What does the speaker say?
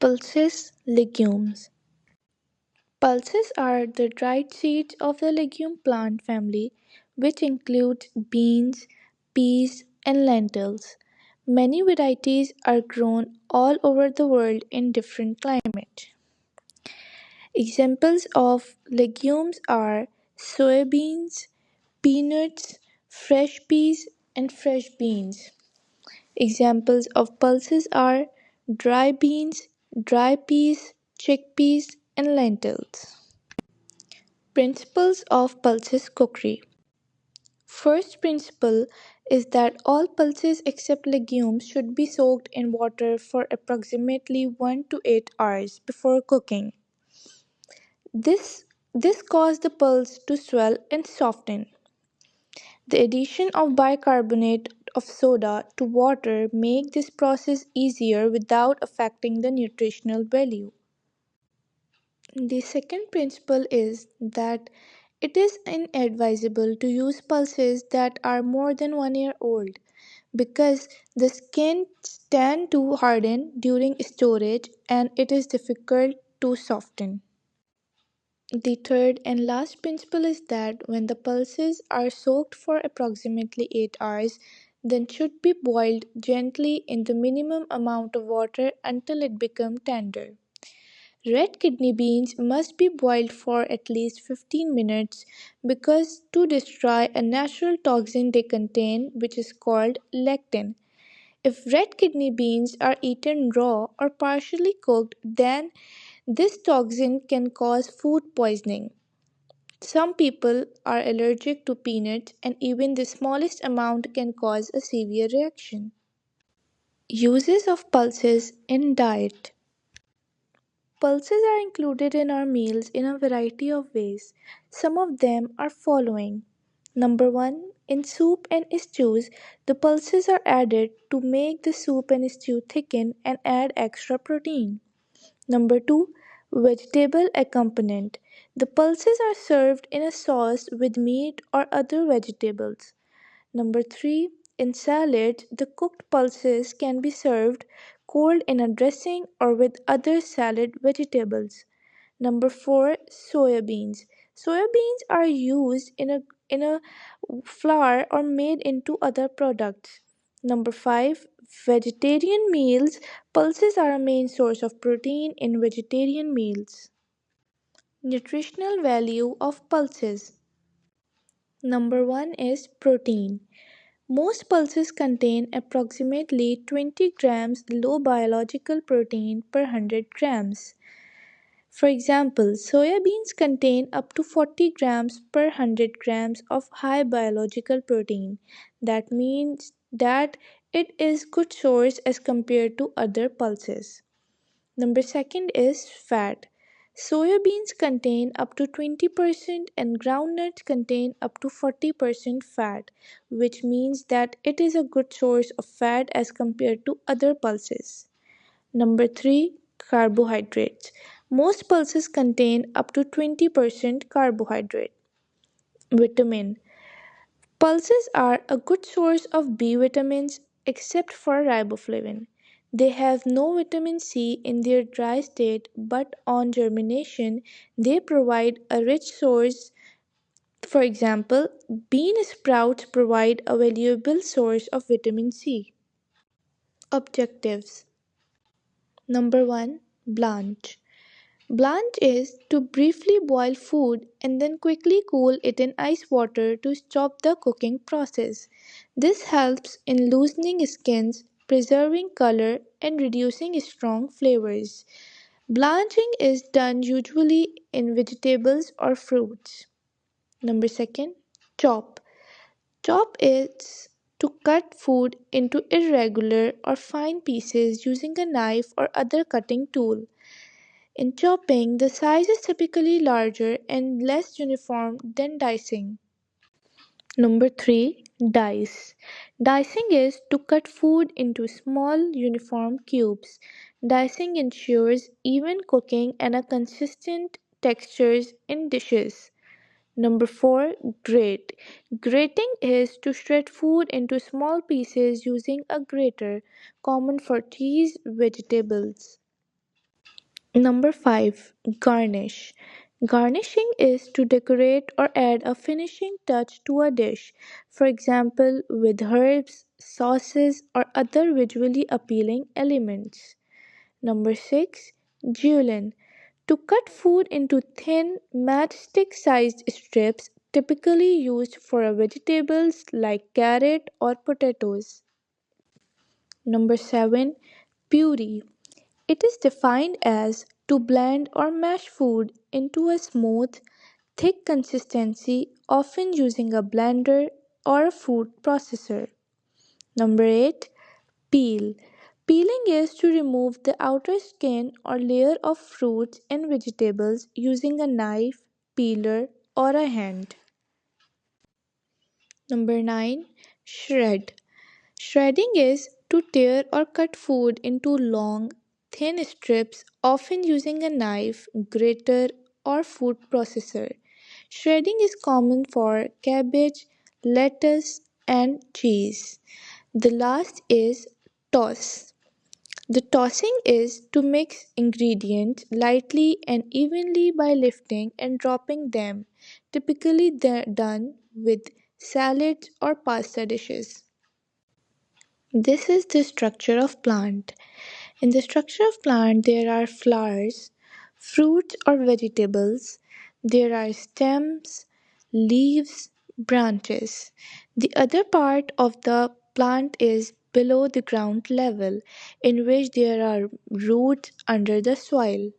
Pulses legumes. Pulses are the dried seeds of the legume plant family, which includes beans, peas, and lentils. Many varieties are grown all over the world in different climates. Examples of legumes are soybeans, peanuts, fresh peas, and fresh beans. Examples of pulses are dry beans, dry peas, chickpeas, and lentils. Principles of pulses cookery. First principle is that all pulses except legumes should be soaked in water for approximately 1 to 8 hours before cooking. This this causes the pulse to swell and soften. The addition of bicarbonate of soda to water make this process easier without affecting the nutritional value. The second principle is that it is inadvisable to use pulses that are more than 1 year old because the skin tend to harden during storage and it is difficult to soften. The third and last principle is that when the pulses are soaked for approximately 8 hours, then should be boiled gently in the minimum amount of water until it becomes tender. Red kidney beans must be boiled for at least 15 minutes because to destroy a natural toxin they contain which is called lectin. If red kidney beans are eaten raw or partially cooked, then this toxin can cause food poisoning. Some people are allergic to peanuts, and even the smallest amount can cause a severe reaction. Uses of pulses in diet. Pulses are included in our meals in a variety of ways. Some of them are following. Number 1, in soup and stews, the pulses are added to make the soup and stew thicken and add extra protein. Number 2, vegetable accompaniment. The pulses are served in a sauce with meat or other vegetables. Number 3, in salads, the cooked pulses can be served cold in a dressing or with other salad vegetables. Number 4, soya beans. Soya beans are used in a flour or made into other products. Number 5, vegetarian meals. Pulses are a main source of protein in vegetarian meals. Nutritional value of pulses. Number 1 is protein. Most pulses contain approximately 20 grams low biological protein per 100 grams. For example, soya beans contain up to 40 grams per 100 grams of high biological protein. That means that it is good source as compared to other pulses. Number second is fat. Soya beans contain up to 20% and groundnuts contain up to 40% fat, which means that it is a good source of fat as compared to other pulses. Number 3, carbohydrates. Most pulses contain up to 20% carbohydrate. Vitamin. Pulses are a good source of B vitamins except for riboflavin. They have no vitamin C in their dry state, but on germination, they provide a rich source. For example, bean sprouts provide a valuable source of vitamin C. Objectives. Number 1, blanch. Blanch is to briefly boil food and then quickly cool it in ice water to stop the cooking process. This helps in loosening skins, preserving color, and reducing strong flavors. Blanching is done usually in vegetables or fruits. Number 2, chop. Chop is to cut food into irregular or fine pieces using a knife or other cutting tool. In chopping, the size is typically larger and less uniform than dicing. Number 3, dice. Dicing is to cut food into small uniform cubes. Dicing ensures even cooking and a consistent textures in dishes. Number 4, grate. Grating is to shred food into small pieces using a grater, common for cheese, vegetables. Number 5. Garnish. Garnishing is to decorate or add a finishing touch to a dish, for example, with herbs, sauces, or other visually appealing elements. Number 6. Julienne. To cut food into thin, matchstick sized strips typically used for vegetables like carrot or potatoes. Number 7. Puree. It is defined as to blend or mash food into a smooth, thick consistency, often using a blender or a food processor. Number 8. Peel. Peeling is to remove the outer skin or layer of fruits and vegetables using a knife, peeler, or a hand. Number 9. Shred. Shredding is to tear or cut food into long, thin strips, often using a knife, grater, or food processor. Shredding is common for cabbage, lettuce, and cheese. The last is toss. The tossing is to mix ingredients lightly and evenly by lifting and dropping them, typically done with salads or pasta dishes. This is the structure of plant. In the structure of plant there are flowers, fruits or vegetables, there are stems, leaves, branches. The other part of the plant is below the ground level, in which there are roots under the soil.